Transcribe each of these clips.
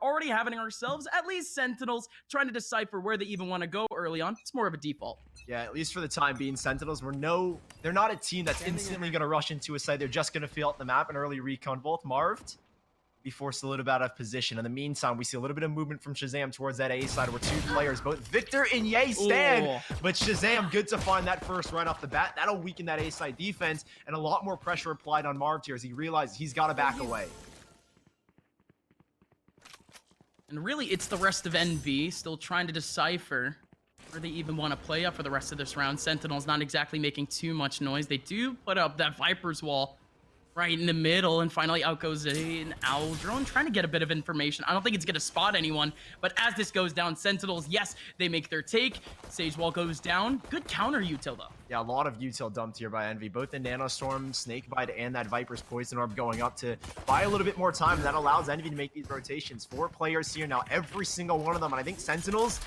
already having ourselves at least Sentinels trying to decipher where they even want to go early on. It's more of a default. Yeah, at least for the time being, Sentinels they're not a team that's instantly going to rush into a site. They're just going to fill out the map. An early recon both Marved be forced a little bit out of position. In the meantime, we see a little bit of movement from Shazam towards that A side where two players, both Victor and Ye stand. Ooh. But Shazam, good to find that first right off the bat. That'll weaken that A side defense, and a lot more pressure applied on Marv here as he realizes he's got to back away. And really, it's the rest of NV still trying to decipher where they even want to play up for the rest of this round. Sentinels not exactly making too much noise. They do put up that Viper's wall right in the middle, and finally out goes an Owl drone trying to get a bit of information. I don't think it's gonna spot anyone, but as this goes down, Sentinels, yes, they make their take. Sage wall goes down. Good counter util though. Yeah, a lot of util dumped here by Envy. Both the Nanostorm, Snakebite, and that Viper's Poison Orb going up to buy a little bit more time. That allows Envy to make these rotations. 4 players here now, every single one of them. And I think Sentinels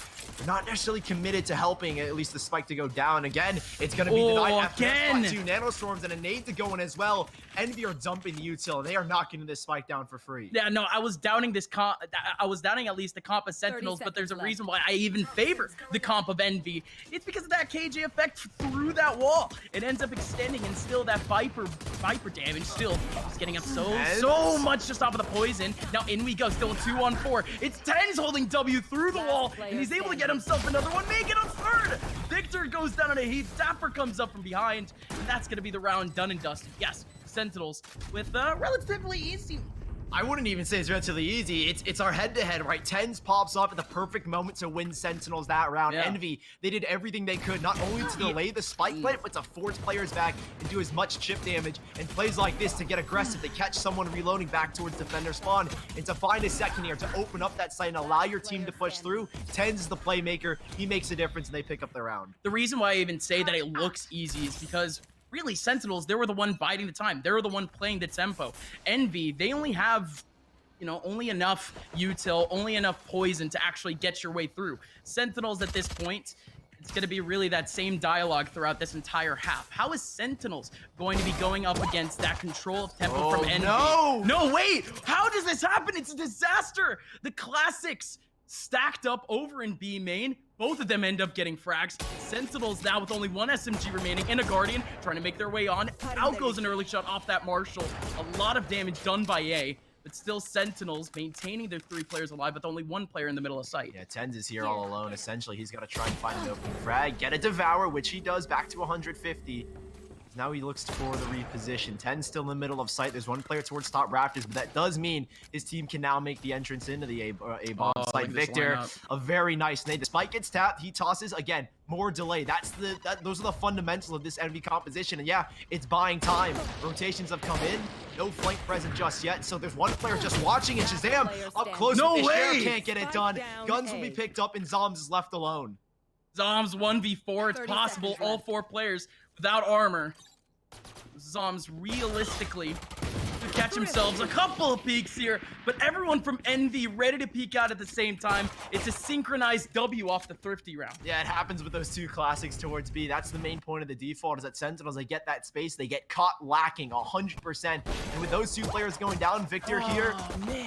are not necessarily committed to helping at least the spike to go down. Again, it's going to be denied after 2 Nanostorms and a nade to go in as well. Envy are dumping the util. They are not getting this spike down for free. Yeah, no, I was doubting this comp. I was doubting at least the comp of Sentinels, but there's a reason why I even favor the comp of Envy. It's because of that KJ effect through that wall. It ends up extending, and still that Viper damage still is getting up so much just off of the poison. Now in we go, still a 2-on-4. It's Tens holding W through the wall, and he's able to get himself another one, make it a third. Victor goes down in a heap. Dapper comes up from behind, and that's gonna be the round done and dusted. Yes, Sentinels with relatively easy. I wouldn't even say it's relatively easy. It's our head-to-head, right? Tens pops off at the perfect moment to win Sentinels that round. Yeah. Envy, they did everything they could, not only to delay the spike play, but to force players back and do as much chip damage. And plays like this to get aggressive, to catch someone reloading back towards defender spawn, and to find a second here to open up that site and allow your team to push through. Tens is the playmaker. He makes a difference, and they pick up the round. The reason why I even say that it looks easy is because really, Sentinels, they were the one biding the time. They were the one playing the tempo. Envy, they only have, you know, only enough util, only enough poison to actually get your way through. Sentinels at this point, it's going to be really that same dialogue throughout this entire half. How is Sentinels going to be going up against that control of tempo from Envy? No, wait! How does this happen? It's a disaster! The classics stacked up over in B main. Both of them end up getting frags. Sentinels now with only 1 SMG remaining and a Guardian trying to make their way on. Out goes an early shot off that Marshall. A lot of damage done by A, but still Sentinels maintaining their 3 players alive with only 1 player in the middle of sight. Yeah, Tens is here all alone. Essentially, he's got to try and find an open frag, get a Devour, which he does, back to 150. Now he looks for the reposition. 10 still in the middle of sight. There's 1 player towards top rafters, but that does mean his team can now make the entrance into the A-bomb site. Victor, a very nice nade. The spike gets tapped. He tosses. Again, more delay. Those are the fundamentals of this enemy composition. And yeah, it's buying time. Rotations have come in. No flank present just yet. So there's 1 player just watching, and Shazam up close. No way! Can't get it done. Guns will be picked up, and Zoms is left alone. Zoms 1v4. It's possible. All 4 players without armor. Zoms realistically could catch themselves a couple of peeks here, but everyone from Envy ready to peek out at the same time. It's a synchronized W off the Thrifty round. Yeah, it happens with those 2 classics towards B. That's the main point of the default, is that Sentinels, they get that space, they get caught lacking 100%. And with those 2 players going down, Victor here,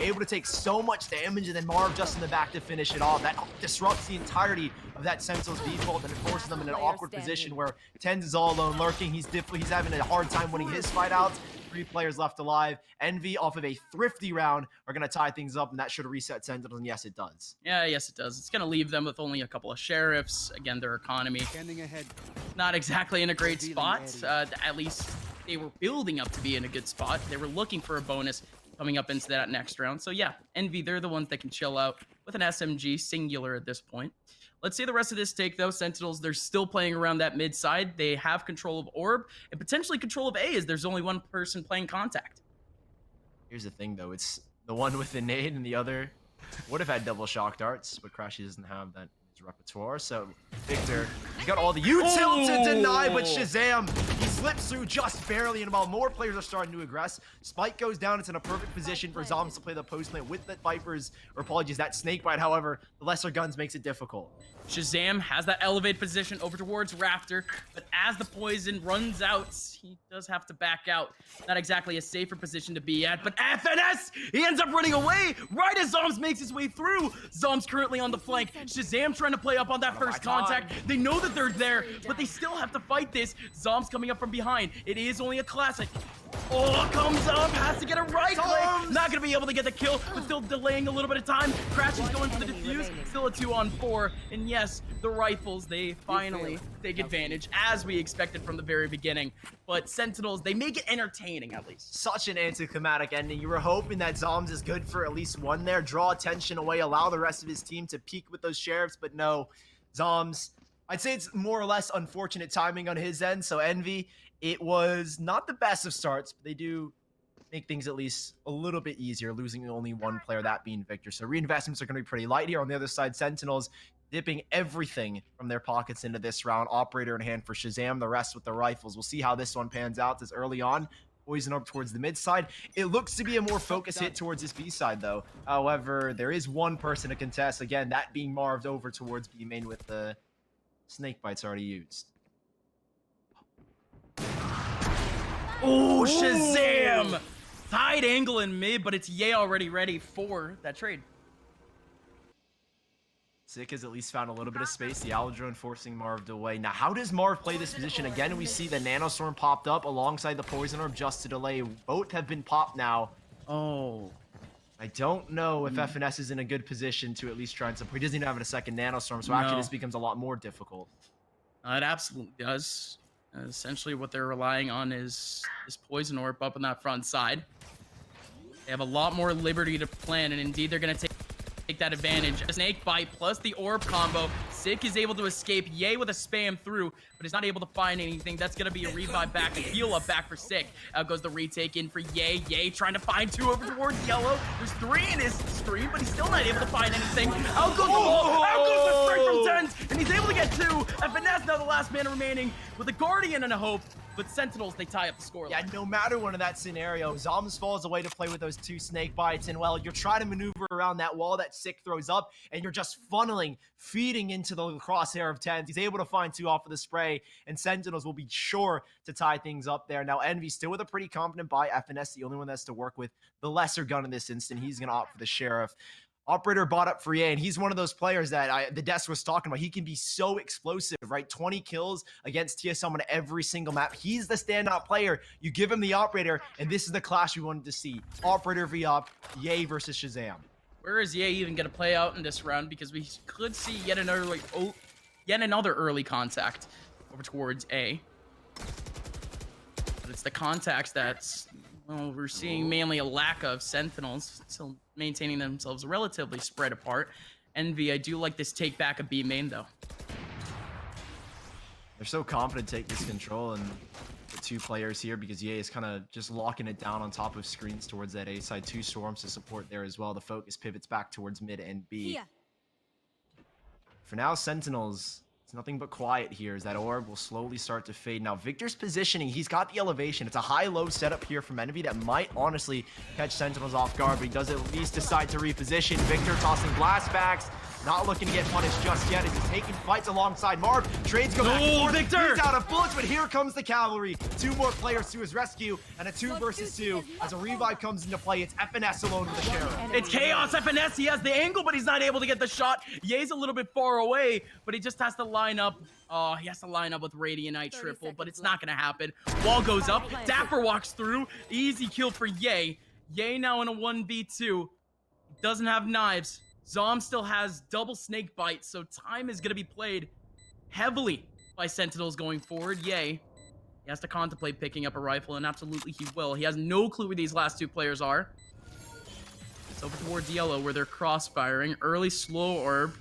able to take so much damage, and then Marv just in the back to finish it off. That disrupts the entirety of that Sentinels default, and it forces them in an awkward position where Tens is all alone lurking. He's having a hard time winning his fight outs. 3 players left alive. Envy, off of a Thrifty round, are going to tie things up, and that should reset Sentinels, and yes, it does. Yeah, yes, it does. It's going to leave them with only a couple of sheriffs. Again, their economy not exactly in a great spot. At least they were building up to be in a good spot. They were looking for a bonus coming up into that next round. So yeah, Envy, they're the ones that can chill out with an SMG singular at this point. Let's see the rest of this take, though. Sentinels, they're still playing around that mid side. They have control of Orb and potentially control of A, as there's only 1 person playing contact. Here's the thing, though. It's the one with the nade, and the other would have had double shock darts, but Crashy doesn't have that in his repertoire. So Victor, he's got all the util to deny, but Shazam, he's slips through just barely, and while more players are starting to aggress, Spike goes down. It's in a perfect position for Zoms to play the post lane with the Vipers, or apologies, that Snakebite. However, the lesser guns makes it difficult. Shazam has that elevated position over towards Raptor, but as the poison runs out, he does have to back out. Not exactly a safer position to be at, but FNS, he ends up running away right as Zoms makes his way through. Zoms currently on the flank. Shazam trying to play up on that first contact. They know that they're there, but they still have to fight this. Zoms coming up from behind. It is only a classic. Oh, comes up, has to get a right click. Not gonna be able to get the kill, but still delaying a little bit of time. Crash is going for the defuse. Still a 2-on-4. And yes, the rifles, they finally take advantage, as we expected from the very beginning. But Sentinels, they make it entertaining at least. Such an anticlimactic ending. You were hoping that Zoms is good for at least one there, draw attention away, allow the rest of his team to peak with those sheriffs, but no, Zoms, I'd say it's more or less unfortunate timing on his end. So Envy, it was not the best of starts, but they do make things at least a little bit easier, losing only one player, that being Victor. So reinvestments are going to be pretty light here. On the other side, Sentinels dipping everything from their pockets into this round. Operator in hand for Shazam, the rest with the rifles. We'll see how this one pans out, as early on, poison up towards the mid side. It looks to be a more focused hit towards this B side, though. However, there is one person to contest. Again, that being Marved over towards B main with the Snakebites already used. Oh, Shazam! Tight angle in mid, but it's Ye already ready for that trade. Sick has at least found a little bit of space. The Owl Drone forcing Marv away. Now, how does Marv play this position? Again, we see the Nanostorm popped up alongside the Poison Orb just to delay. Both have been popped now. Oh. I don't know if FNS is in a good position to at least try and support. He doesn't even have a second Nanostorm, so actually this becomes a lot more difficult. It absolutely does. Essentially what they're relying on is this Poison Orb up on that front side. They have a lot more liberty to plan, and indeed they're going to take that advantage. A Snake Bite plus the Orb combo. Sick is able to escape. Ye with a spam through, but he's not able to find anything. That's going to be a revive back, a heal up back for Sick. Out goes the retake in for Ye. Ye trying to find two over towards Yellow. There's three in his stream, but he's still not able to find anything. Out goes the wall. Out goes the strike from Tens, and he's able to get two. FNS now the last man remaining with a Guardian and a Hope. But Sentinels, they tie up the score. Yeah, no matter what in that scenario, Zoms falls away to play with those two Snake Bites, and well, you're trying to maneuver around that wall that Sick throws up, and you're just funneling, feeding into the crosshair of Tens. He's able to find two off of the spray, and Sentinels will be sure to tie things up there. Now, Envy still with a pretty confident buy. FNS, the only one that's to work with the lesser gun in this instant. He's going to opt for the Sheriff. Operator bought up for Ye, and he's one of those players that the desk was talking about. He can be so explosive, right? 20 kills against TSM on every single map. He's the standout player. You give him the Operator, and this is the clash we wanted to see. Operator v Op, Ye versus Shazam. Where is Ye even going to play out in this round? Because we could see yet another early contact over towards A. But it's the contacts that's, well, we're seeing mainly a lack of. Sentinels still maintaining themselves relatively spread apart. Envy, I do like this take back of B main, though. They're so confident to take this control, and the two players here, because Ye is kind of just locking it down on top of screens towards that A side. Two Storms to support there as well. The focus pivots back towards mid and B. Yeah. For now, Sentinels, it's nothing but quiet here as that orb will slowly start to fade. Now, Victor's positioning, he's got the elevation. It's a high-low setup here from Envy that might honestly catch Sentinels off guard, but he does at least decide to reposition. Victor tossing blast backs, not looking to get punished just yet as he's taking fights alongside Marv. Trades go back and forth. Victor! He's out of bullets, but here comes the cavalry. Two more players to his rescue, and a 2 versus 2 as a revive comes into play. It's FNS alone with the Sheriff. It's Chaos FNS. He has the angle, but he's not able to get the shot. Ye's a little bit far away, but he just has to line up. Oh, he has to line up with Radianite triple, but it's not going to happen. Wall goes up. Dapper walks through. Easy kill for Ye. Ye now in a 1v2. Doesn't have knives. Zom still has double snake bite, so time is going to be played heavily by Sentinels going forward. Ye, he has to contemplate picking up a rifle, and absolutely he will. He has no clue who these last two players are. It's over towards Yellow where they're cross-firing. Early slow orb.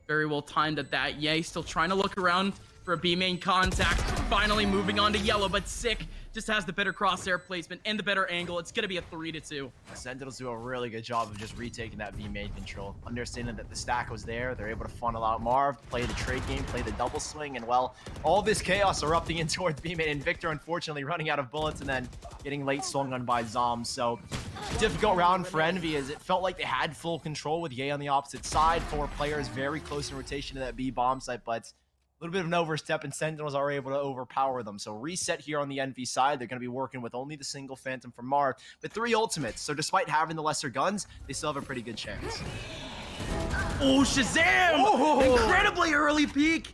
Very well timed at that. Ye still trying to look around for a B main contact. Finally moving on to Yellow, but Sick just has the better crosshair placement and the better angle. It's going to be a 3-2. Sentinels do a really good job of just retaking that B main control, understanding that the stack was there. They're able to funnel out Marv, play the trade game, play the double swing, and well, all this chaos erupting in towards B main, and Victor unfortunately running out of bullets and then getting late swung on by Zom. So difficult round for Envy, as it felt like they had full control with Ye on the opposite side. 4 players very close in rotation to that B bomb site, but a little bit of an overstep, and Sentinels are able to overpower them. So reset here on the Envy side. They're going to be working with only the single Phantom from Marv, with 3 ultimates. So despite having the lesser guns, they still have a pretty good chance. Oh, Shazam! Oh. Incredibly early peek.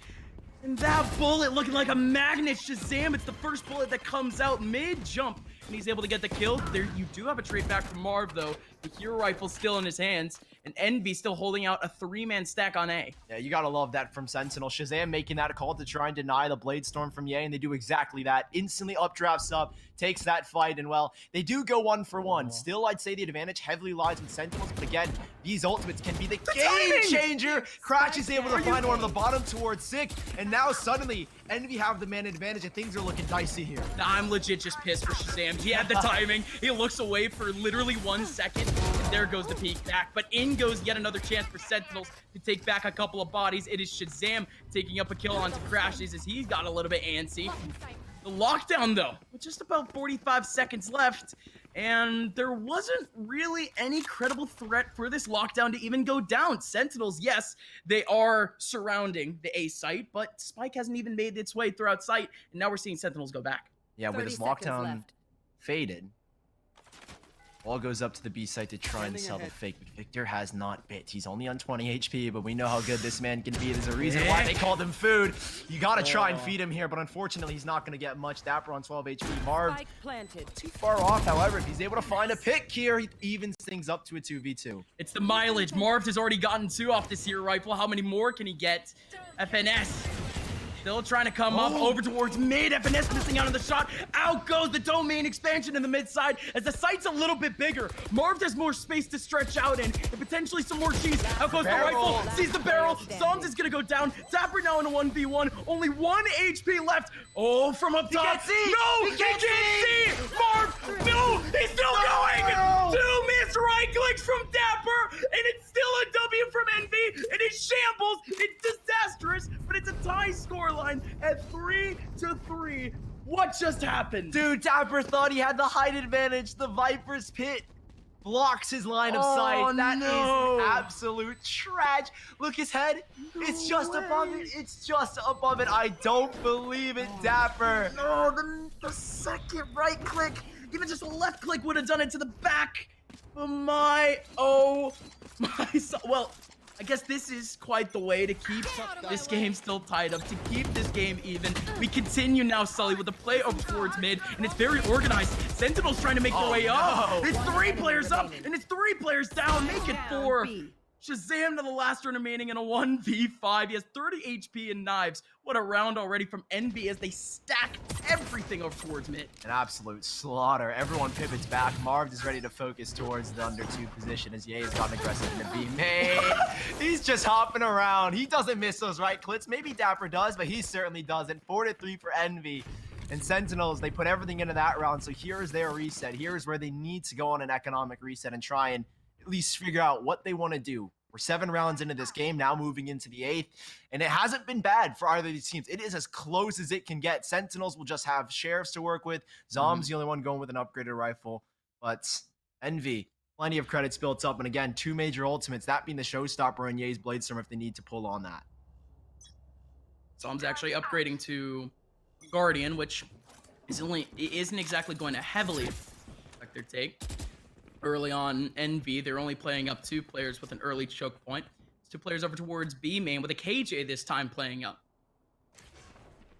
And that bullet looking like a magnet, Shazam. It's the first bullet that comes out mid-jump, and he's able to get the kill. There, you do have a trade back from Marv, though. The hero rifle still in his hands, and Envy still holding out a 3-man stack on A. Yeah, you gotta love that from Sentinel. Shazam making that call to try and deny the Blade Storm from Ye, and they do exactly that. Instantly updrafts up, takes that fight, and well, they do go 1 for 1. Still, I'd say the advantage heavily lies with Sentinels, but again, these ultimates can be the game changer. Crash is able to find one on the bottom towards Sick, and now suddenly, Envy have the man advantage, and things are looking dicey here. I'm legit just pissed for Shazam. He had the timing. He looks away for literally 1 second, and there goes the peek back. But in goes yet another chance for Sentinels to take back a couple of bodies. It is Shazam taking up a kill onto Crashes as he's got a little bit antsy. The lockdown, though, with just about 45 seconds left, and there wasn't really any credible threat for this lockdown to even go down. Sentinels, yes, they are surrounding the A site, but Spike hasn't even made its way throughout sight, and now we're seeing Sentinels go back. Yeah, with this lockdown faded, Wall goes up to the B site to try and sell the fake, but Victor has not bit. He's only on 20 HP, but we know how good this man can be. There's a reason why they called him food. You gotta try and feed him here, but unfortunately, he's not gonna get much. Dapper on 12 HP. Marv too far off, however, if he's able to find a pick here, he evens things up to a 2v2. It's the mileage. Marv has already gotten 2 off this hero rifle. How many more can he get? FNS still trying to come up over towards mid. FNS missing out on the shot. Out goes the domain expansion in the mid side as the site's a little bit bigger. Marv has more space to stretch out in and potentially some more cheese. Out goes the rifle. Sees the barrel. Zoms is going to go down. Dapper now in a 1v1. Only 1 HP left. Oh, from up top. He can't see. No, he can't see. Marv, no, he's still going. 2 missed right clicks from Dapper, and it's still a W from Envy. It is shambles. It's disastrous, but it's a tie scoreline at 3-3. What just happened? Dude, Dapper thought he had the height advantage. The Viper's pit blocks his line of sight. That is absolute trash. Look, his head. It's just above it. It's just above it. I don't believe it, Dapper. No, the second right click, even just a left click would have done it to the back. Oh my, well, I guess this is quite the way to keep this game still tied up, to keep this game even. We continue now, Sully, with the play up towards mid, and it's very organized. Sentinels trying to make their way up. It's 3 players up, and it's 3 players down. Make it 4. Shazam to the last turn remaining in a 1v5. He has 30 HP and knives. What a round already from Envy as they stack everything over towards mid. An absolute slaughter. Everyone pivots back. Marv is ready to focus towards the under 2 position as Ye has gotten aggressive in the B main. He's just hopping around. He doesn't miss those right clicks. Maybe Dapper does, but he certainly doesn't. 4-3 for Envy. And Sentinels, they put everything into that round. So here's their reset. Here's where they need to go on an economic reset and try and at least figure out what they want to do. We're 7 rounds into this game, now moving into the 8th, and it hasn't been bad for either of these teams. It is as close as it can get. Sentinels will just have Sheriffs to work with. Zom's the only one going with an upgraded rifle, but Envy, plenty of credits built up, and again, 2 major ultimates, that being the showstopper and Ye's Bladestorm if they need to pull on that. Zom's actually upgrading to Guardian, which isn't exactly going to heavily affect their take. Early on, Envy, they're only playing up 2 players with an early choke point. It's 2 players over towards B main with a KJ this time playing up.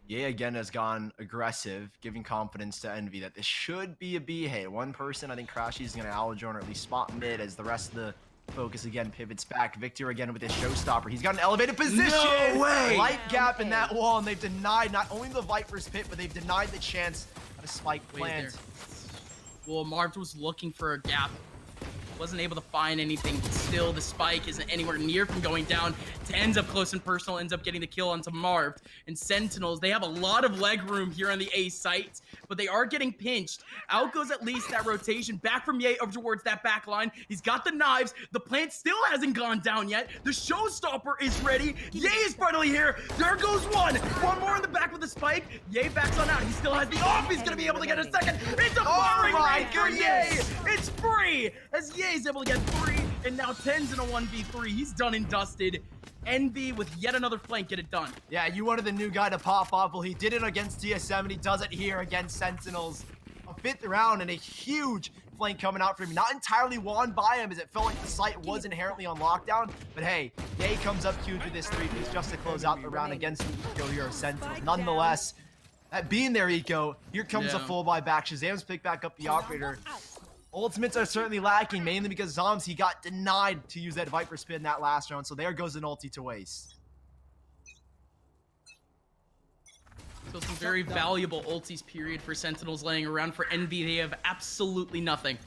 Ye again has gone aggressive, giving confidence to Envy that this should be a B hit. One person, I think Crashy is going to Alladrone or at least spot mid as the rest of the focus again pivots back. Victor again with his showstopper. He's got an elevated position. No way! Light gap in that wall, and they've denied not only the Viper's pit, but they've denied the chance at a spike plant. Well, Marv was looking for a gap. wasn't able to find anything. Still, the spike isn't anywhere near from going down. Ends up close and personal, ends up getting the kill onto Marv. And Sentinels, they have a lot of leg room here on the A site, but they are getting pinched. Out goes at least that rotation. Back from Ye over towards that back line. He's got the knives. The plant still hasn't gone down yet. The showstopper is ready. Ye is finally here. There goes one. One more in the back with the spike. Ye backs on out. He still has the off. He's going to be able to get a second. It's a firing raid for Ye. It's free as Ye's able to get 3. And now 10's in a 1v3. He's done and dusted. Envy with yet another flank, get it done. Yeah, you wanted the new guy to pop off. Well, he did it against TSM, and he does it here against Sentinels. A 5th round and a huge flank coming out for him. Not entirely won by him, as it felt like the site was inherently on lockdown. But hey, Ye comes up huge with this 3-piece just to close out the round against the Eco here of Sentinels. Nonetheless, that being there, Eco, here comes a full buy back. Shazam's picked back up the operator. Ultimates are certainly lacking, mainly because Zombs, he got denied to use that Viper spin that last round, so there goes an ulti to waste. So some very valuable ultis period for Sentinels laying around. For Envy, they have absolutely nothing.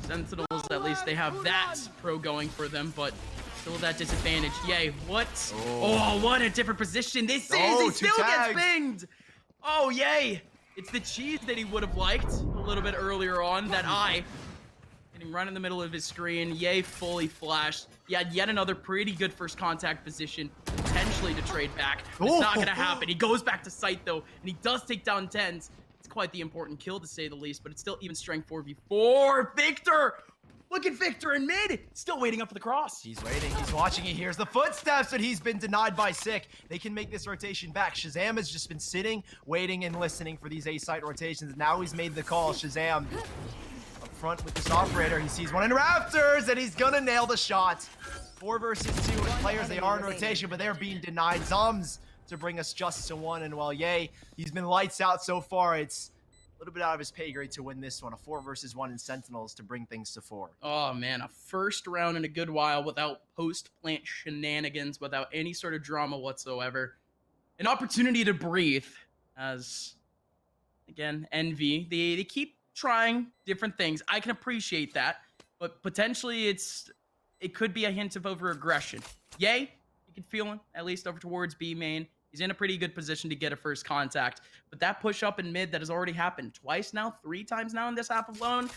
Sentinels, at least they have that pro going for them, but still that disadvantage. Yay, what? Oh, what a different position this is! He still gets pinged! Oh, yay! It's the cheese that he would have liked a little bit earlier on. That eye getting right in the middle of his screen. Yay, fully flashed. He had yet another pretty good first contact position, potentially to trade back. It's not going to happen. He goes back to sight, though, and he does take down 10s. It's quite the important kill, to say the least, but it's still even strength 4v4. Victor! Look at Victor in mid. Still waiting up for the cross. He's waiting. He's watching. He hears the footsteps, and he's been denied by Sick. They can make this rotation back. Shazam has just been sitting, waiting, and listening for these A-site rotations. Now he's made the call. Shazam up front with this operator. He sees one in Raptors, and he's gonna nail the shot. 4 versus 2 with players. They are in rotation, but they're being denied. Zombs to bring us just to 1. And while Ye, he's been lights out so far, it's a little bit out of his pay grade to win this one. A 4 versus 1 in Sentinels to bring things to 4. Oh, man. A first round in a good while without post-plant shenanigans, without any sort of drama whatsoever. An opportunity to breathe as, again, Envy. They keep trying different things. I can appreciate that, but potentially it could be a hint of over-aggression. Yay, you can feel him, at least over towards B main. He's in a pretty good position to get a first contact. But that push up in mid that has already happened twice now, 3 times now in this half alone.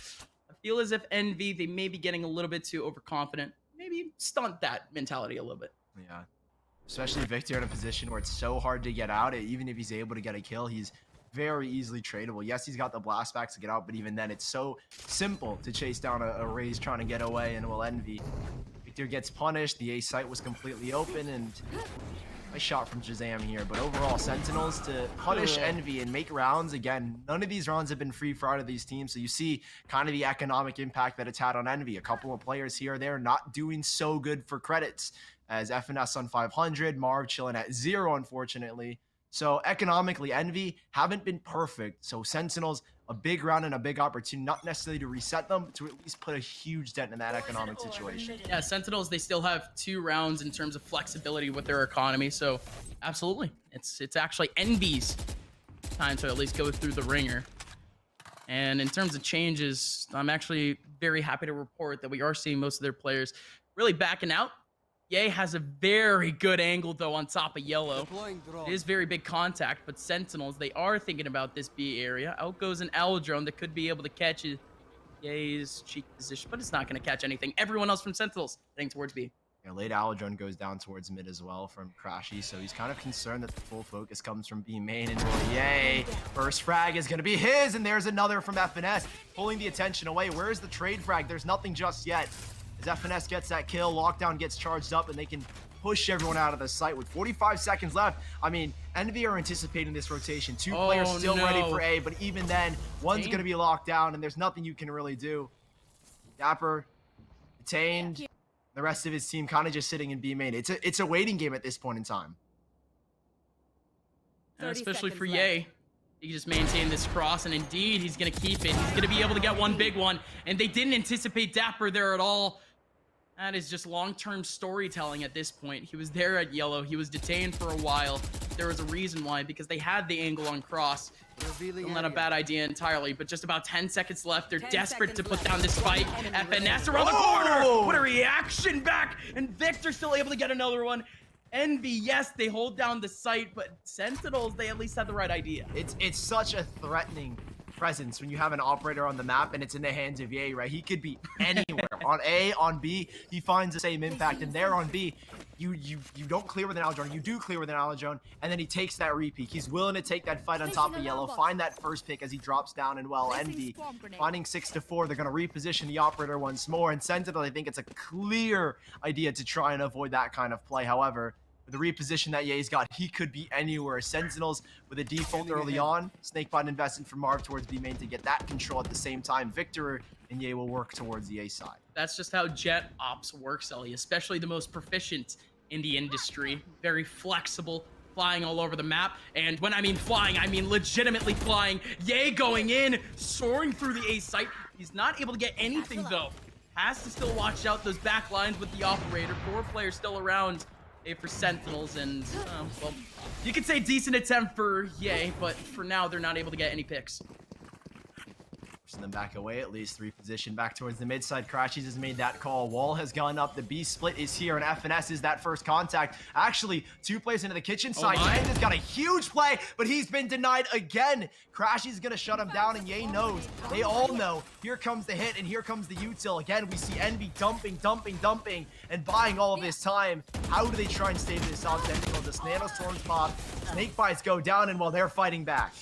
I feel as if Envy, they may be getting a little bit too overconfident. Maybe stunt that mentality a little bit. Yeah. Especially Victor in a position where it's so hard to get out. Even if he's able to get a kill, he's very easily tradable. Yes, he's got the blast backs to get out, but even then, it's so simple to chase down a Raze trying to get away, and will Envy. Victor gets punished. The A site was completely open, and nice shot from Shazam here. But overall, Sentinels to punish Envy and make rounds. Again, none of these rounds have been free for either of these teams, so you see kind of the economic impact that it's had on Envy. A couple of players here or there not doing so good for credits, as FNS on 500, Marv chilling at 0, unfortunately. So economically, Envy haven't been perfect. So Sentinels, a big round and a big opportunity, not necessarily to reset them, to at least put a huge dent in that economic situation. Yeah, Sentinels, they still have 2 rounds in terms of flexibility with their economy. So absolutely, it's actually Envy's time to at least go through the ringer. And in terms of changes, I'm actually very happy to report that we are seeing most of their players really backing out. Ye has a very good angle, though, on top of Yellow. It is very big contact, but Sentinels, they are thinking about this B area. Out goes an Aldrone that could be able to catch Ye's cheek position, but it's not going to catch anything. Everyone else from Sentinels heading towards B. Yeah, late Aldrone goes down towards mid as well from Crashy, so he's kind of concerned that the full focus comes from B main, and Yay, first frag is going to be his, and there's another from FNS, pulling the attention away. Where's the trade frag? There's nothing just yet. As FNS gets that kill, Lockdown gets charged up, and they can push everyone out of the site with 45 seconds left. I mean, Envy are anticipating this rotation. 2 players still ready for A, but even then, one's going to be locked down, and there's nothing you can really do. Dapper, detained. The rest of his team kind of just sitting in B main. It's a waiting game at this point in time. And especially for Ye. He can just maintain this cross, and indeed, he's going to keep it. He's going to be able to get one big one, and they didn't anticipate Dapper there at all. That is just long-term storytelling at this point. He was there at yellow. He was detained for a while. There was a reason why, because they had the angle on cross. Not a bad idea entirely, but just about 10 seconds left. They're desperate to put down this fight. FNS around the corner. What a reaction back. And Victor still able to get another one. Envy, yes, they hold down the site, but Sentinels, they at least had the right idea. It's such a threatening presence when you have an operator on the map and it's in the hands of Ye, right? He could be anywhere. On A, on B, he finds the same impact, and there on B, you don't clear with an Aldrone, you do clear with an Aldrone, and then he takes that repeat. He's willing to take that fight on top of yellow, find that first pick as he drops down, and well, Envy finding 6-4, they're gonna reposition the operator once more, and Sentinel, I think it's a clear idea to try and avoid that kind of play. However, the reposition that Ye's got, he could be anywhere. Sentinels with a default early on. Snakebite investing for Marv towards B main to get that control at the same time. Victor and Ye will work towards the A side. That's just how Jet Ops works, Ellie, especially the most proficient in the industry. Very flexible, flying all over the map. And when I mean flying, I mean legitimately flying. Ye going in, soaring through the A site. He's not able to get anything, though. Has to still watch out those back lines with the operator. 4 players still around. For Sentinels, and well, you could say decent attempt for Ye, but for now they're not able to get any picks. Pushing them back away, at least reposition back towards the mid side. Crashies has made that call. Wall has gone up. The B split is here, and FNS is that first contact. Actually, 2 plays into the kitchen side. Jen has got a huge play, but he's been denied again. Crashies is gonna shut him down, and Ye knows. They all know. Here comes the hit, and here comes the util. Again, we see Envy dumping, and buying all of this time. How do they try and stave this off? Sentinel, the Nanostorms pop. Snake bites go down, and while they're fighting back.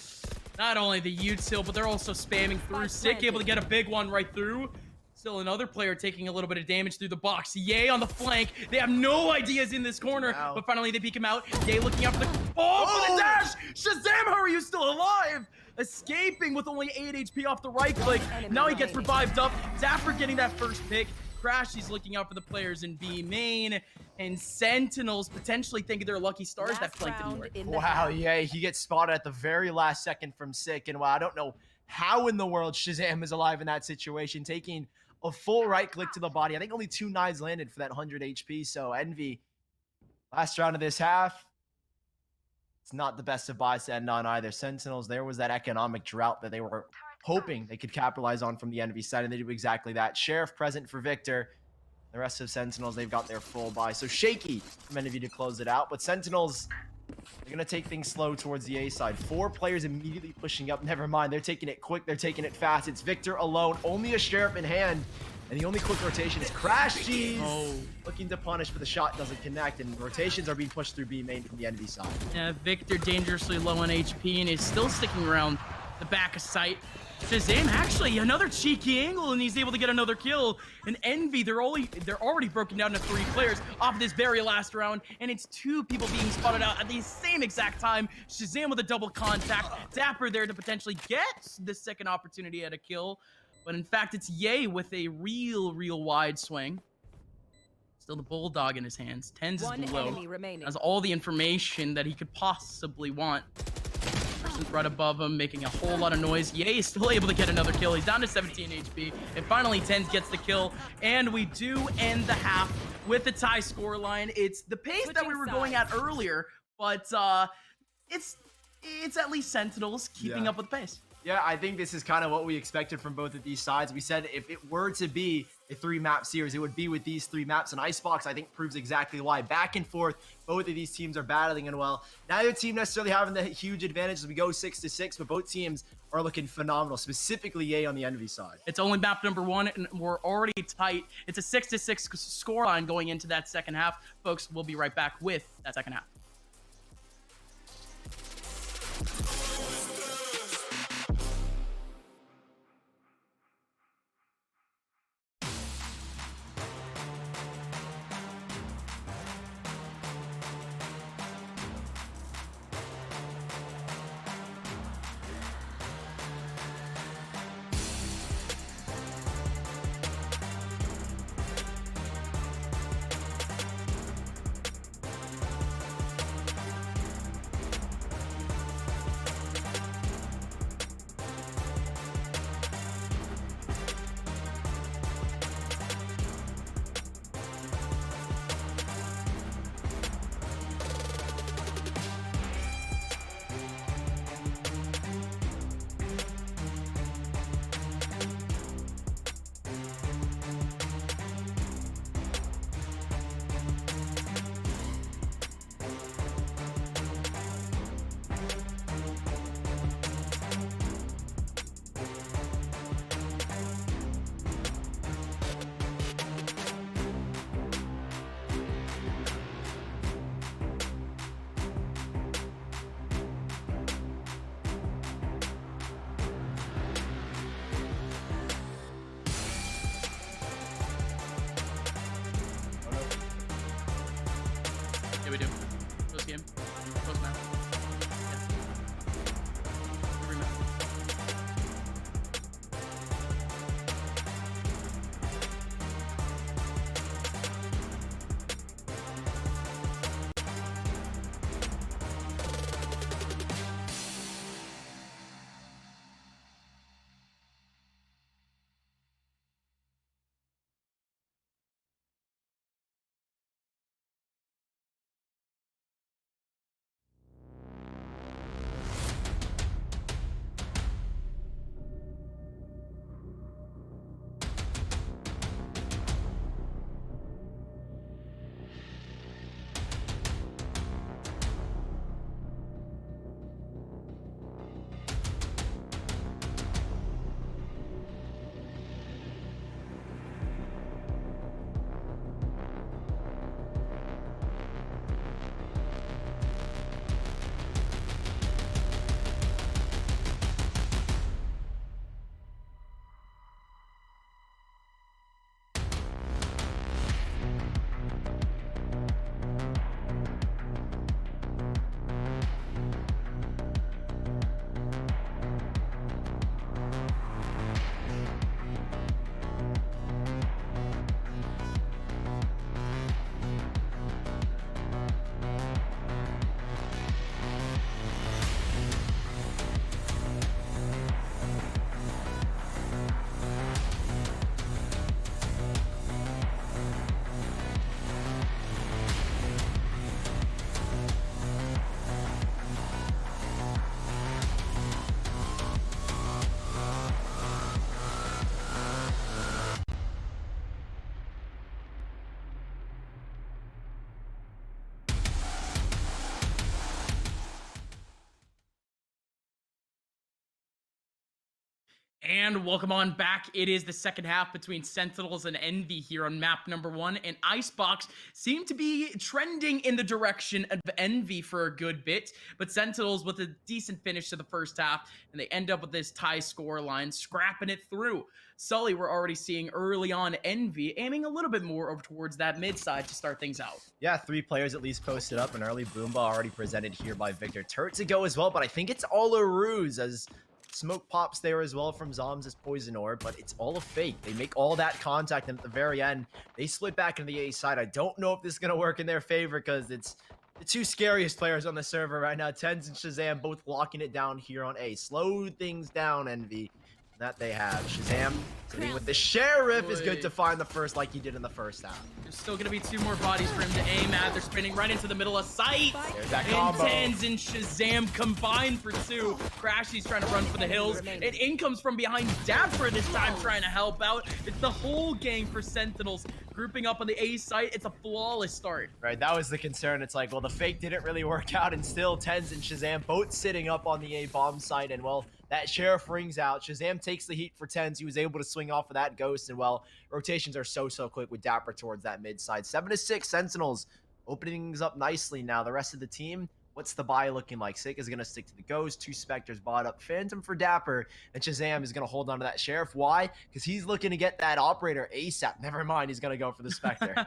Not only the util, but they're also spamming through. Sick able to get a big one right through. Still another player taking a little bit of damage through the box. Ye on the flank. They have no ideas in this corner, but finally they peek him out. Ye looking out for the for the dash. Shazam, how are you still alive? Escaping with only 8 HP off the right click. Now he gets revived up. Dapper getting that first pick. Crashy's looking out for the players in B main, and Sentinels potentially thinking they're lucky stars that flanked him north. Wow, yeah, he gets spotted at the very last second from Sick, and wow, I don't know how in the world Shazam is alive in that situation, taking a full right click to the body. I think only 2 knives landed for that 100 HP, so Envy, last round of this half, it's not the best of buys to end on either. Sentinels, there was that economic drought that they were hoping they could capitalize on from the Envy side, and they do exactly that. Sheriff present for Victor. The rest of Sentinels, they've got their full buy. So shaky from Envy to close it out, but Sentinels, they're going to take things slow towards the A side. 4 players immediately pushing up. Never mind, they're taking it quick, they're taking it fast. It's Victor alone, only a Sheriff in hand, and the only quick rotation is Crash Cheese. Looking to punish, but the shot doesn't connect, and rotations are being pushed through B main from the Envy side. Yeah, Victor dangerously low on HP and is still sticking around the back of sight. Shazam, actually, another cheeky angle, and he's able to get another kill. And Envy, they're already broken down to 3 players off of this very last round, and it's 2 people being spotted out at the same exact time. Shazam with a double contact. Dapper there to potentially get the second opportunity at a kill. But in fact, it's Ye with a real wide swing. Still the Bulldog in his hands. Tens is below. Has all the information that he could possibly want. Person's right above him, making a whole lot of noise. Ye is still able to get another kill. He's down to 17 HP. And finally, Tens gets the kill. And we do end the half with the tie score line. It's the pace that we were going at earlier, but it's at least Sentinels keeping up with the pace. Yeah, I think this is kind of what we expected from both of these sides. We said if it were to be a 3-map series, it would be with these 3 maps. And Icebox, I think, proves exactly why. Back and forth, both of these teams are battling, and well, neither team necessarily having the huge advantage as we go 6-6, but both teams are looking phenomenal, specifically Ye on the Envy side. It's only map number 1, and we're already tight. It's a 6-6 scoreline going into that second half. Folks, we'll be right back with that second half. Yeah, we do. Close game. Close map. Yeah. Every map. And welcome on back. It is the second half between Sentinels and Envy here on map number 1. And Icebox seem to be trending in the direction of Envy for a good bit. But Sentinels with a decent finish to the first half. And they end up with this tie score line, scrapping it through. Sully, we're already seeing early on Envy aiming a little bit more over towards that mid side to start things out. Yeah, 3 players at least posted up. An early Boomba already presented here by Victor. Turret to go as well, but I think it's all a ruse as smoke pops there as well from Zoms' poison orb, but it's all a fake. They make all that contact, and at the very end, they split back into the A side. I don't know if this is going to work in their favor because it's the 2 scariest players on the server right now. Tens and Shazam both locking it down here on A. Slow things down, Envy. That they have. Shazam sitting with the Sheriff is good to find the first like he did in the first half. There's still going to be 2 more bodies for him to aim at. They're spinning right into the middle of sight. There's that combo. And Tens and Shazam combined for 2. Crashy's trying to run for the hills. And in comes from behind Dapper this time trying to help out. It's the whole gang for Sentinels grouping up on the A site. It's a flawless start. Right, that was the concern. It's like, well, the fake didn't really work out, and still Tens and Shazam both sitting up on the A bomb site, and well, that Sheriff rings out. Shazam takes the heat for Tens. He was able to swing off of that Ghost, and well, rotations are so quick with Dapper towards that mid side. 7-6 Sentinels opening things up nicely now. The rest of the team, what's the buy looking like? Sick is going to stick to the Ghost. 2 Spectres bought up. Phantom for Dapper, and Shazam is going to hold on to that Sheriff. Why? Because he's looking to get that Operator ASAP. Never mind, he's going to go for the Spectre.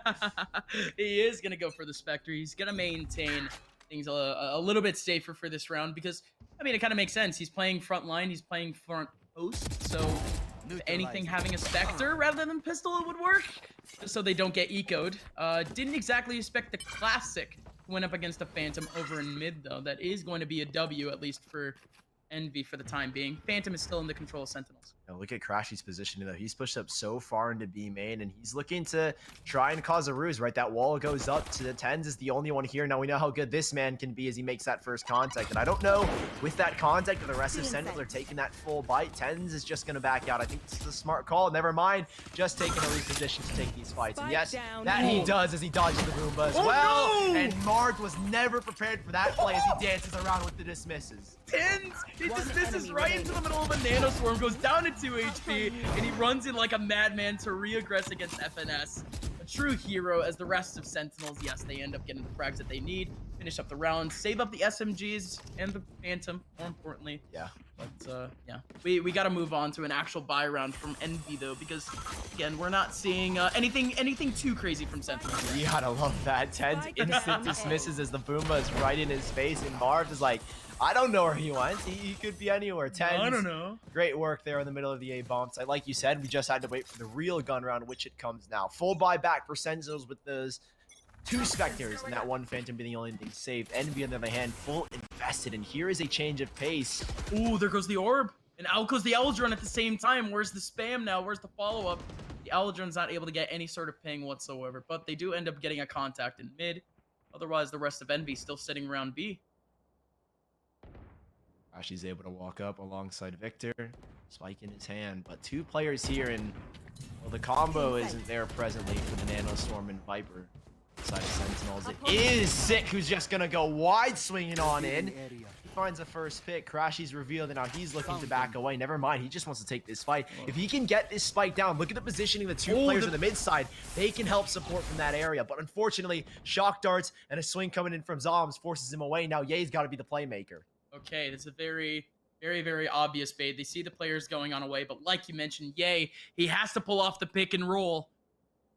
He is going to go for the Spectre. He's going to maintain things a little bit safer for this round because, I mean, it kind of makes sense. He's playing front line. He's playing front post. So if anything, having a Spectre rather than pistol would work, just so they don't get ecoed. Didn't exactly expect the classic to win up against a Phantom over in mid, though. That is going to be a W, at least for Envy for the time being. Phantom is still in the control of Sentinels. Now look at Crashy's positioning, though. He's pushed up so far into B main, and he's looking to try and cause a ruse, right? That wall goes up to the Tens is the only one here. Now we know how good this man can be as he makes that first contact. And I don't know with that contact if the rest of Sentinels are taking that full bite. Tens is just going to back out. I think this is a smart call. Never mind. Just taking a reposition to take these fights. And yes, that he does as he dodges the Roomba as well. No! And Mark was never prepared for that play as he dances around with the dismisses. Tens! He dismisses right into the middle of a nanoswarm, goes down to 2 HP, and he runs in like a madman to re-aggress against FNS. A true hero as the rest of Sentinels, yes, they end up getting the frags that they need, finish up the round, save up the SMGs and the Phantom, more importantly. Yeah. But yeah, we got to move on to an actual buy round from Envy though, because again, we're not seeing anything too crazy from Sentinels. You gotta love that. Ten's instant dismisses as the Boomba is right in his face, and Marv is like, I don't know where he went. He could be anywhere. Ten's, I don't know. Great work there in the middle of the A bombs. Like you said, we just had to wait for the real gun round, which it comes now. Full buyback for Sentinels with those 2 Spectres and that 1 Phantom being the only thing saved. Envy, on the other hand, full invested, and here is a change of pace. Ooh, there goes the orb, and out goes the Eldron at the same time. Where's the spam now? Where's the follow-up? The Eldron's not able to get any sort of ping whatsoever, but they do end up getting a contact in mid. Otherwise, the rest of Envy still sitting around B. She's able to walk up alongside Victor, spike in his hand, but 2 players here, and well, the combo isn't there presently for the Nanostorm and Viper side of Sentinels. It is Sick, who's just gonna go wide swinging on in. He finds a first pick. Crashy's revealed, and now he's looking to back away. Never mind, he just wants to take this fight. If he can get this spike down, look at the positioning of the 2 players on the mid side. They can help support from that area, but unfortunately, shock darts and a swing coming in from Zombs forces him away. Now Ye's got to be the playmaker. Okay, this is a very, very obvious bait. They see the players going on away, but like you mentioned, Ye, he has to pull off the pick and roll.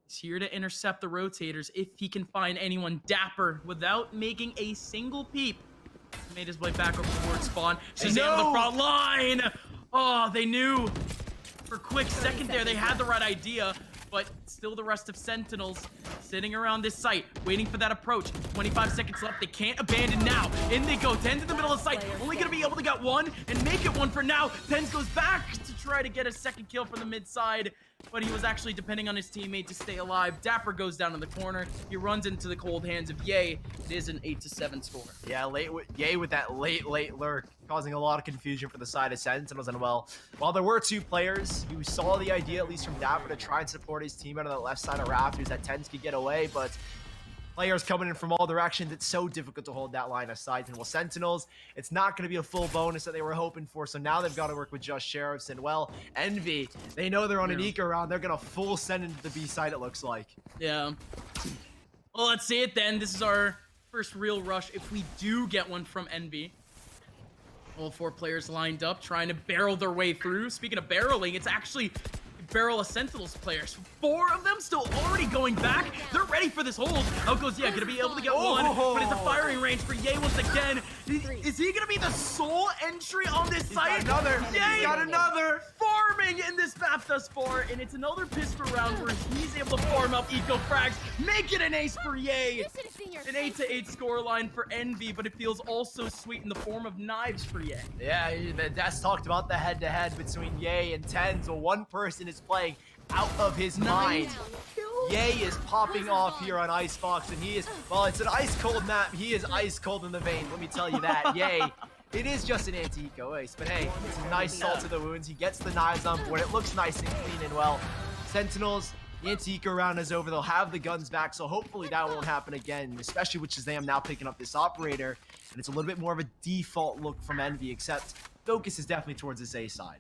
He's here to intercept the rotators if he can find anyone dapper without making a single peep. He made his way back over towards spawn. She's on the front line. Oh, they knew. For a quick second there, they had the right idea, but still the rest of Sentinels sitting around this site, waiting for that approach. 25 seconds left. They can't abandon now. In they go. Tens in the middle of the site. Only going to be able to get 1 and make it 1 for now. Tens goes back to try to get a second kill from the mid side, but he was actually depending on his teammate to stay alive. Dapper goes down in the corner. He runs into the cold hands of Ye. It is an 8-7 score. Yeah, Ye with that late lurk, causing a lot of confusion for the side of Sentinels. And well, while there were 2 players who saw the idea, at least from Dapper, to try and support his team out of the left side of Rafters, that Tens could get away, but players coming in from all directions, it's so difficult to hold that line of sight. And well, Sentinels, it's not going to be a full bonus that they were hoping for, so now they've got to work with just Sheriffs. And well, Envy, they know they're on an eco round. They're going to full send into the B side, it looks like. Yeah. Well, let's see it then. This is our first real rush if we do get one from Envy. All 4 players lined up, trying to barrel their way through. Speaking of barreling, it's actually barrel of Sentinels players. 4 of them still already going back. They're ready for this hold. Out goes Ye, gonna be able to get 1, but it's a firing range for Ye once again. Is he gonna be the sole entry on this site? Got another. Ye Got another. farming in this map thus far, and it's another pistol round where he's able to farm up eco frags, make it an ace for Ye. An 8-8 scoreline for Envy, but it feels also sweet in the form of knives for Ye. Yeah, that's talked about the head-to-head between Ye and Tens. Well, one person is playing out of his mind. Ye is popping off here on Icebox, and he is, well, it's an ice-cold map. He is ice-cold in the veins, let me tell you that. Ye, it is just an anti-eco ace, but hey, it's a nice salt to the wounds. He gets the knives on board. It looks nice and clean and well. Sentinels, the anti-eco round is over. They'll have the guns back, so hopefully that won't happen again, especially with Shazam now picking up this operator. And it's a little bit more of a default look from Envy, except focus is definitely towards this A side.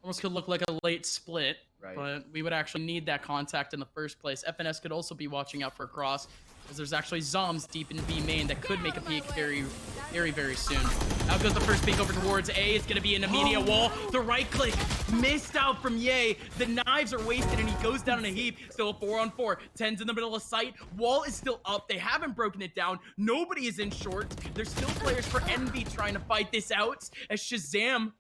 Almost could look like a late split, Right. but we would actually need that contact in the first place. FNS could also be watching out for a cross, because there's actually Zombs deep in B main that could make a peek very soon. Out goes the first peek over towards A. It's going to be an immediate wall. The right click missed out from Ye. The knives are wasted, and he goes down in a heap. Still a 4-on-4. Tens in the middle of sight. Wall is still up. They haven't broken it down. Nobody is in short. There's still players for Envy trying to fight this out, as Shazam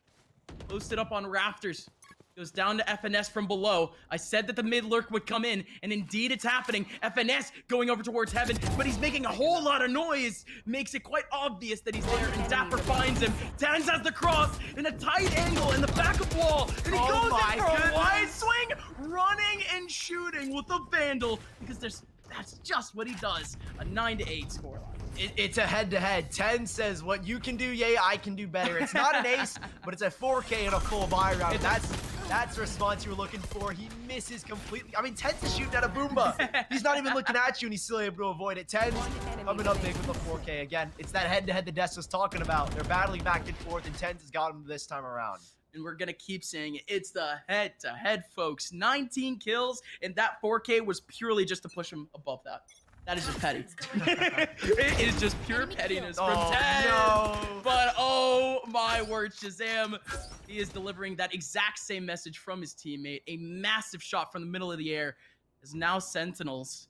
posted up on Rafters. Goes down to FNS from below. I said that the mid lurk would come in, and indeed it's happening. FNS going over towards heaven, but he's making a whole lot of noise. Makes it quite obvious that he's there, and Dapper finds him. Tans has the cross in a tight angle in the back of wall, and he goes in for a wide swing, running and shooting with a Vandal, because that's just what he does. A 9-8 scoreline. It's a head-to-head. 10 says, what you can do, Ye, I can do better. It's not an ace, but it's a 4K and a full buy round. That's the response you were looking for. He misses completely. I mean, 10's is shooting at a Boomba. He's not even looking at you, and he's still able to avoid it. 10's coming up big with a 4K. Again, it's that head-to-head that Des was talking about. They're battling back and forth, and 10's has got him this time around. And we're going to keep saying it. It's the head-to-head, folks. 19 kills, and that 4K was purely just to push him above that. That is just petty. It is just pure pettiness from Ted. No. But oh my word, Shazam, he is delivering that exact same message from his teammate. A massive shot from the middle of the air. Is now Sentinels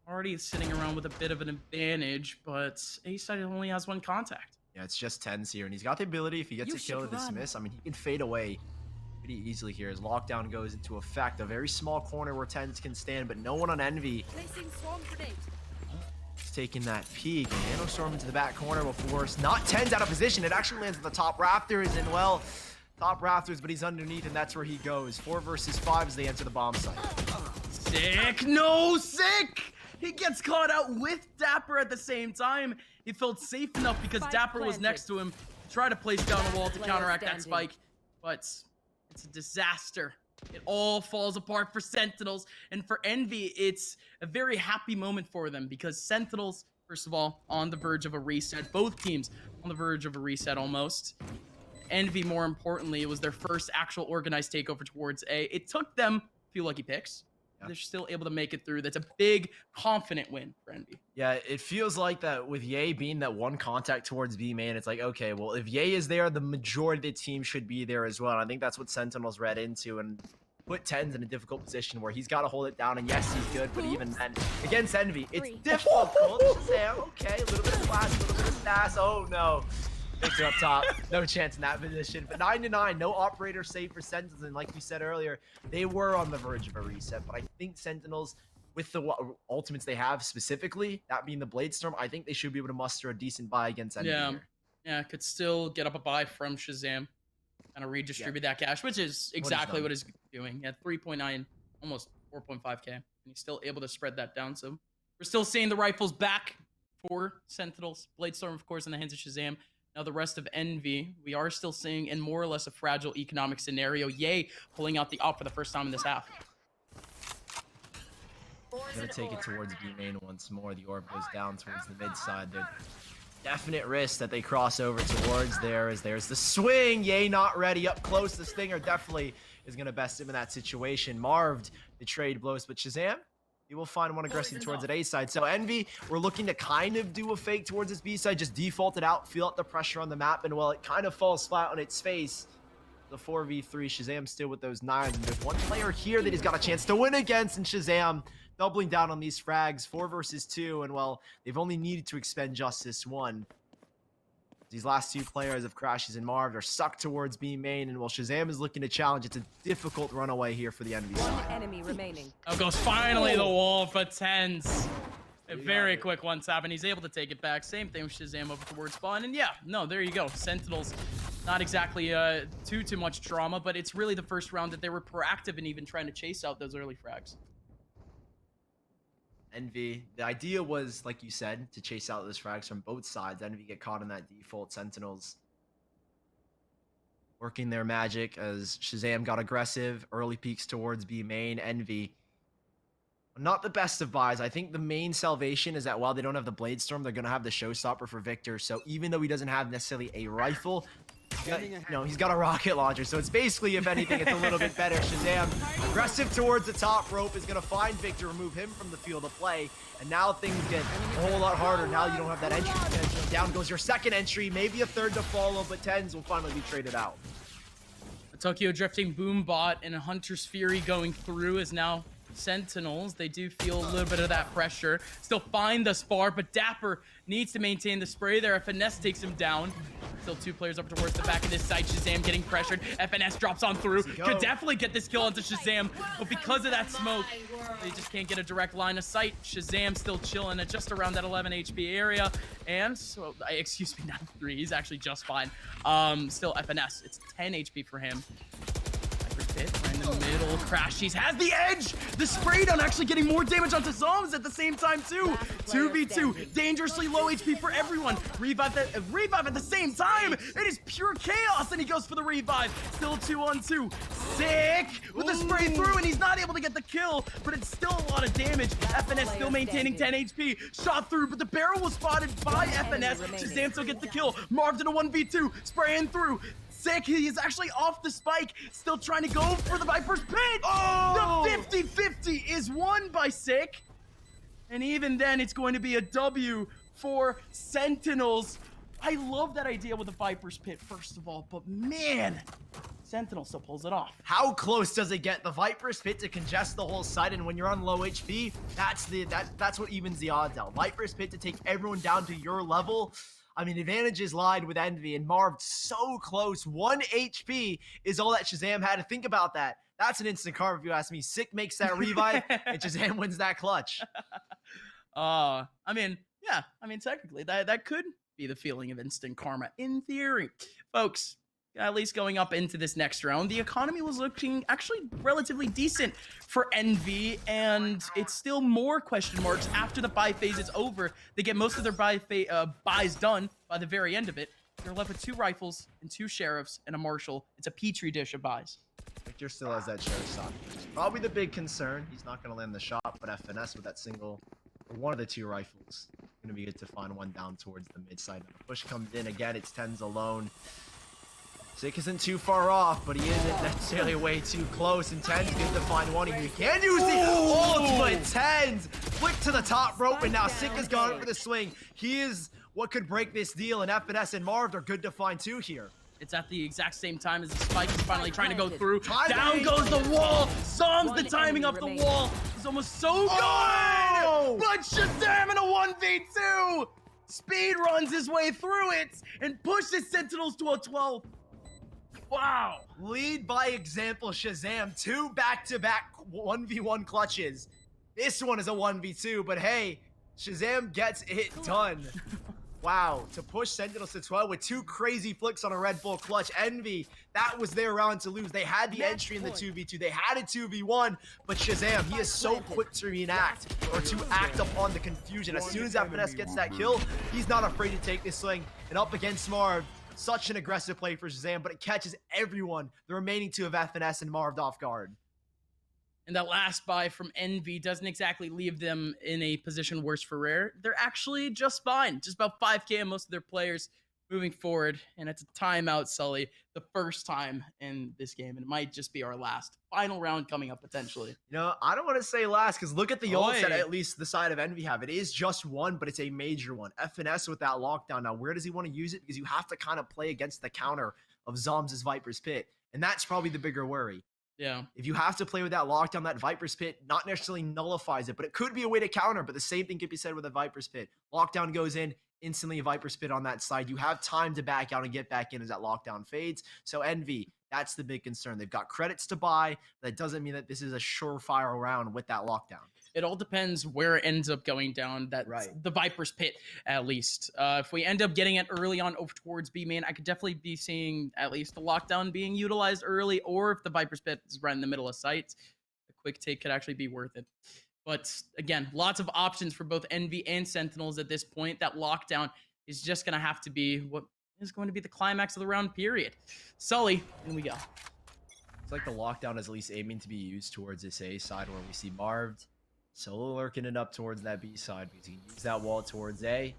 already sitting around with a bit of an advantage, but A-side only has one contact. Yeah, it's just tens here, and he's got the ability, if he gets a kill or dismiss, I mean, he can fade away pretty easily here as lockdown goes into effect. A very small corner where tens can stand, but no one on Envy. He's taking that peek. Nanostorm into the back corner before not tens out of position. It actually lands at the top rafters, and well, top rafters, but he's underneath, and that's where he goes. 4 versus 5 as they enter the bomb site. Sick, no, Sick! He gets caught out with Dapper at the same time. He felt safe enough because Dapper was next to him to try to place down a wall to counteract that spike, but it's a disaster. It all falls apart for Sentinels, and for Envy, it's a very happy moment for them because Sentinels, first of all, on the verge of a reset. Both teams on the verge of a reset almost. Envy, more importantly, it was their first actual organized takeover towards A. It took them a few lucky picks. They're still able to make it through. That's a big, confident win for Envy. Yeah, it feels like that with Ye being that one contact towards B main, it's like, okay, well, if Ye is there, the majority of the team should be there as well. And I think that's what Sentinels read into and put tens in a difficult position where he's got to hold it down. And yes, he's good, but even then, against Envy, it's difficult. Shazam, okay, a little bit of flash, a little bit of sass. Oh, no. Victor up top, no chance in that position. But 9-9, no operator save for Sentinels. And like we said earlier, they were on the verge of a reset. But I think Sentinels, with the ultimates they have specifically, that being the Bladestorm, I think they should be able to muster a decent buy against Envy here. Yeah, could still get up a buy from Shazam. Kind of redistribute that cash, which is exactly what he's doing. At 3.9, almost 4.5k. And he's still able to spread that down. So we're still seeing the rifles back for Sentinels. Bladestorm, of course, in the hands of Shazam. Now the rest of Envy, we are still seeing in more or less a fragile economic scenario. Yay, pulling out the op for the first time in this half. Gonna take it towards B main once more. The orb goes down towards the mid side. The definite risk that they cross over towards there is there's the swing. Yay, not ready. Up close, the Stinger definitely is gonna best him in that situation. Marved, the trade blows, but Shazam, he will find one aggressing towards that A side. So Envy, we're looking to kind of do a fake towards this B side, just default it out, feel out the pressure on the map, and well, it kind of falls flat on its face. The 4v3, Shazam still with those 9s, and there's one player here that he's got a chance to win against, and Shazam doubling down on these frags, 4 versus 2, and well, they've only needed to expend just this one. These last 2 players of Crashes and Marv are sucked towards B main, and while Shazam is looking to challenge, it's a difficult runaway here for the Envy side. One enemy remaining. Oh, goes finally the wall for tens. A very quick one tap, and he's able to take it back. Same thing with Shazam over towards spawn, and yeah, no, there you go. Sentinels, not exactly too much drama, but it's really the first round that they were proactive in even trying to chase out those early frags. Envy, the idea was, like you said, to chase out those frags from both sides. Envy get caught in that default. Sentinels working their magic as Shazam got aggressive. Early peaks towards B main. Envy, not the best of buys. I think the main salvation is that while they don't have the Bladestorm, they're going to have the showstopper for Victor. So even though he doesn't have necessarily a rifle, he's got a rocket launcher. So it's basically, if anything, it's a little bit better. Shazam, aggressive towards the top rope, is going to find Victor, remove him from the field of play. And now things get a whole lot harder. Now you don't have that entry. Down goes your second entry, maybe a third to follow, but tens will finally be traded out. A Tokyo Drifting Boom Bot and a Hunter's Fury going through is now Sentinels. They do feel a little bit of that pressure. Still find the spar, but Dapper needs to maintain the spray there. FNS takes him down. Still 2 players up towards the back of this side. Shazam getting pressured. FNS drops on through. Could definitely get this kill onto Shazam, but because of that smoke, they just can't get a direct line of sight. Shazam still chilling at just around that 11 HP area. And, so, excuse me, not 3. He's actually just fine. Still FNS. It's 10 HP for him. Right in the middle, Crashies has the edge! The spray down actually getting more damage onto Zombs at the same time too! 2v2, dangerously low HP for everyone! Revive at the same time! It is pure chaos, and he goes for the revive! Still 2-on-2. Sick! With the spray through, and he's not able to get the kill, but it's still a lot of damage. FNS still maintaining 10 HP. Shot through, but the barrel was spotted by FNS. Shazam still gets the kill. Marv did a 1v2, spraying through. Sick, he is actually off the spike, still trying to go for the Viper's pit. Oh! The 50-50 is won by Sick. And even then, it's going to be a W for Sentinels. I love that idea with the Viper's Pit, first of all, but man, Sentinel still pulls it off. How close does it get? The Viper's Pit to congest the whole site, and when you're on low HP, that's what evens the odds out. Viper's Pit to take everyone down to your level. I mean, advantages lied with Envy, and Marv so close. 1 HP is all that Shazam had to think about that. That's an instant carve if you ask me. Sick makes that revive, and Shazam wins that clutch. I mean, yeah, I mean, technically, that could be the feeling of instant karma in theory. Folks, at least going up into this next round, the economy was looking actually relatively decent for NV, and it's still more question marks after the buy phase is over. They get most of their buys done by the very end of it. They're left with 2 rifles and 2 sheriffs and a marshal. It's a petri dish of buys. Victor still has that sheriff stock, which is probably the big concern. He's not going to land the shot, but FNS with that single, or one of the 2 rifles, going to be good to find one down towards the mid side. The push comes in again. It's Tens alone. Sick isn't too far off, but he isn't necessarily way too close. And Tens gets to find one. He can use the ultimate. Tens flick to the top rope, and now Sick has gone for the swing. He is what could break this deal, and FNS and Marv are good to find 2 here. It's at the exact same time as the spike is finally trying to go through. Down goes the wall. Zombs the timing of the wall. It's almost so good. Oh! But Shazam in a 1v2 speed runs his way through it and pushes Sentinels to a 12. Wow. Lead by example, Shazam. 2 back-to-back 1v1 clutches. This one is a 1v2, but hey, Shazam gets it done. Wow, to push Sentinels to 12 with 2 crazy flicks on a Red Bull clutch. Envy, that was their round to lose. They had the entry in the 2v2. They had a 2v1, but Shazam, he is so quick to reenact or to act upon the confusion. As soon as FNS gets that kill, he's not afraid to take this swing. And up against Marv, such an aggressive play for Shazam, but it catches everyone, the remaining 2 of FNS and Marv off guard. And that last buy from Envy doesn't exactly leave them in a position worse for Rare. They're actually just fine. Just about 5K on most of their players moving forward. And it's a timeout, Sully. The first time in this game. And it might just be our last. Final round coming up, potentially. You know, I don't want to say last, because look at the ults that at least the side of Envy have. It is just one, but it's a major one. FNS with that lockdown. Now, where does he want to use it? Because you have to kind of play against the counter of Zoms' Viper's Pit. And that's probably the bigger worry. Yeah. If you have to play with that lockdown, that Viper's Pit not necessarily nullifies it, but it could be a way to counter. But the same thing could be said with a Viper's Pit. Lockdown goes in, instantly a Viper's Pit on that side. You have time to back out and get back in as that lockdown fades. So Envy, that's the big concern. They've got credits to buy. That doesn't mean that this is a surefire round with that lockdown. It all depends where it ends up going down. That's right. The Viper's Pit, at least. If we end up getting it early on over towards B main, I could definitely be seeing at least the lockdown being utilized early, or if the Viper's Pit is right in the middle of sight, a quick take could actually be worth it. But again, lots of options for both Envy and Sentinels at this point. That lockdown is just going to have to be what is going to be the climax of the round period. Sully, in we go. It's like the lockdown is at least aiming to be used towards this A side where we see Marv solo lurking it up towards that B side because he can use that wall towards A.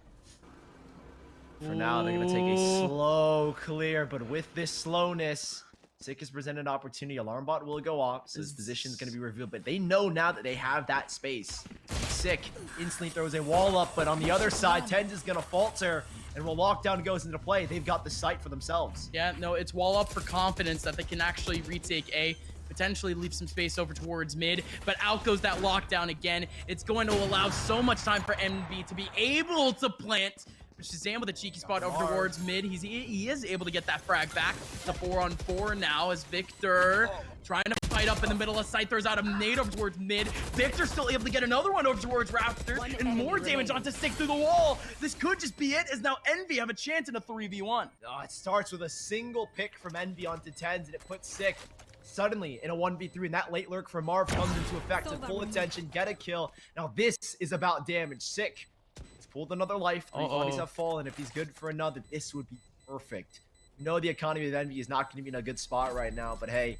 For now, they're going to take a slow clear, but with this slowness, Sick has presented an opportunity. Alarm bot will go off, so his position is going to be revealed, but they know now that they have that space. Sick instantly throws a wall up, but on the other side, Tens is going to falter, and when lockdown goes into play, they've got the site for themselves. Yeah, no, it's wall up for confidence that they can actually retake A. Potentially leave some space over towards mid, but out goes that lockdown again. It's going to allow so much time for MV to be able to plant. Shazam with a cheeky spot over towards mid. He is able to get that frag back. The 4-on-4 now as Victor trying to fight up in the middle of sight. Throws out a nade over towards mid. Victor still able to get another one over towards Raptor. And more damage onto Sick through the wall. This could just be it, as now Envy have a chance in a 3v1. Oh, it starts with a single pick from Envy onto Tens, and it puts Sick suddenly in a 1v3, and that late lurk from Marv comes into effect to full attention, get a kill. Now this is about damage. Sick, he's pulled another life. 3 bodies have fallen. If he's good for another, this would be perfect. You know the economy of Envy is not going to be in a good spot right now, but hey,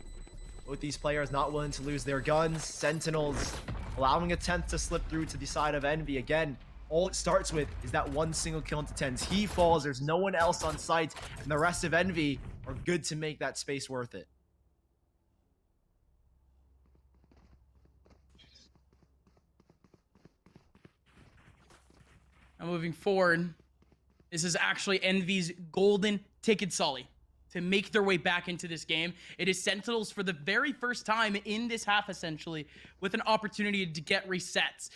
both these players not willing to lose their guns. Sentinels allowing a 10th to slip through to the side of Envy. Again, all it starts with is that one single kill into Tens. He falls, there's no one else on site, and the rest of Envy are good to make that space worth it. Now moving forward, this is actually Envy's golden ticket, Sully, to make their way back into this game. It is Sentinels for the very first time in this half, essentially, with an opportunity to get resets.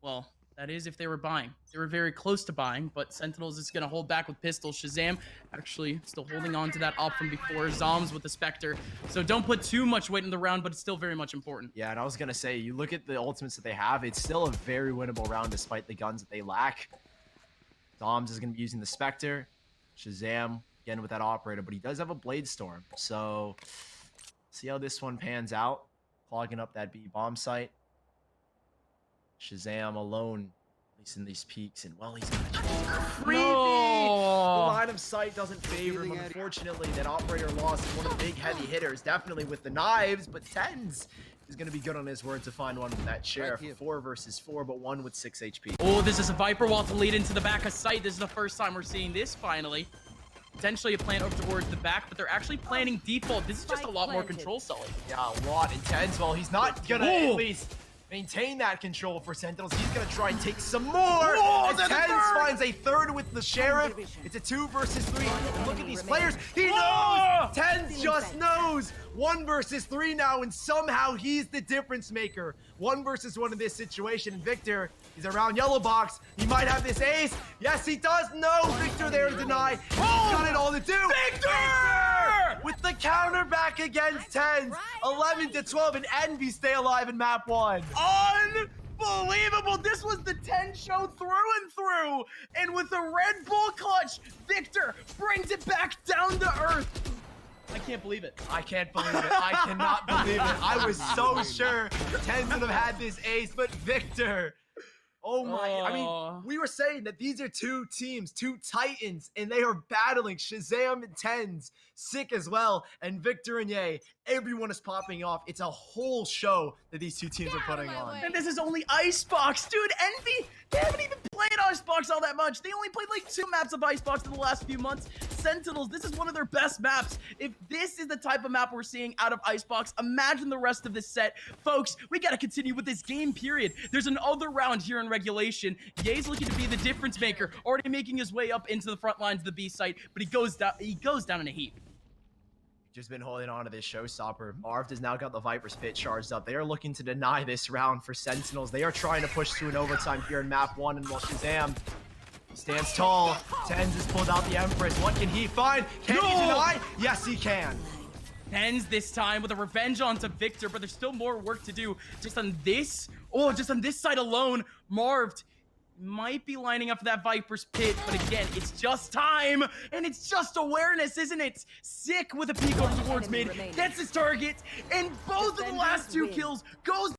Well, that is if they were buying. They were very close to buying, but Sentinels is going to hold back with pistol. Shazam actually still holding on to that op from before. Zoms with the Spectre. So don't put too much weight in the round, but it's still very much important. Yeah, and I was going to say, you look at the ultimates that they have, it's still a very winnable round despite the guns that they lack. Zoms is going to be using the Spectre. Shazam, again with that Operator, but he does have a Blade Storm. So, see how this one pans out. Clogging up that B bomb site. Shazam alone, at least in these peaks, and well, he's got freebie. No. The line of sight doesn't favor him. Unfortunately, that Operator loss is one of the big heavy hitters, definitely with the knives, but Tens is going to be good on his word to find one with that Sheriff. 4 versus 4, but one with 6 HP. Oh, this is a Viper wall to lead into the back of sight. This is the first time we're seeing this finally. Potentially a plan over towards the back, but they're actually planning default. This is just a lot more control, Sully. Yeah, a lot intense. Well, he's not going to at least maintain that control for Sentinels. He's going to try and take some more. Oh, As Tens finds a third with the Sheriff. It's a 2 versus 3. And look at these players. He knows. Tens just knows. 1 versus 3 now, and somehow he's the difference maker. 1 versus 1 in this situation. And Victor is around yellow box. He might have this ace. Yes, he does. No, Victor there to deny. He's got it all to do. Victor! With the counter back against Tens. 11 to 12, and Envy stay alive in map 1. Unbelievable! This was the 10 show through and through, and with a Red Bull clutch, Victor brings it back down to earth. I can't believe it. I can't believe it. I cannot believe it. I was so sure Tens would have had this ace, but Victor. Oh my, I mean, we were saying that these are 2 teams, 2 titans, and they are battling. Shazam and Tens, sick as well, and Victor and Ye, everyone is popping off. It's a whole show that these 2 teams are putting on. And this is only Icebox. Dude, Envy, they haven't even played Icebox all that much. They only played like 2 maps of Icebox in the last few months. Sentinels, this is one of their best maps. If this is the type of map we're seeing out of Icebox, imagine the rest of this set. Folks, we got to continue with this game, period. There's another round here in regulation. Ye's looking to be the difference maker, already making his way up into the front lines of the B site, but he goes down in a heap. Just been holding on to this showstopper. Marv has now got the Viper's Pit charged up. They are looking to deny this round for Sentinels. They are trying to push through an overtime here in map 1, and while Shazam stands tall, Tens has pulled out the Empress. What can he find? Can he deny? Yes, he can. Tens this time with a revenge onto Victor, but there's still more work to do. Just on this side alone, Marv might be lining up for that Viper's Pit, but again, it's just time, and it's just awareness, isn't it? Sick with a peek over towards mid, gets his target, and both of the last 2 kills goes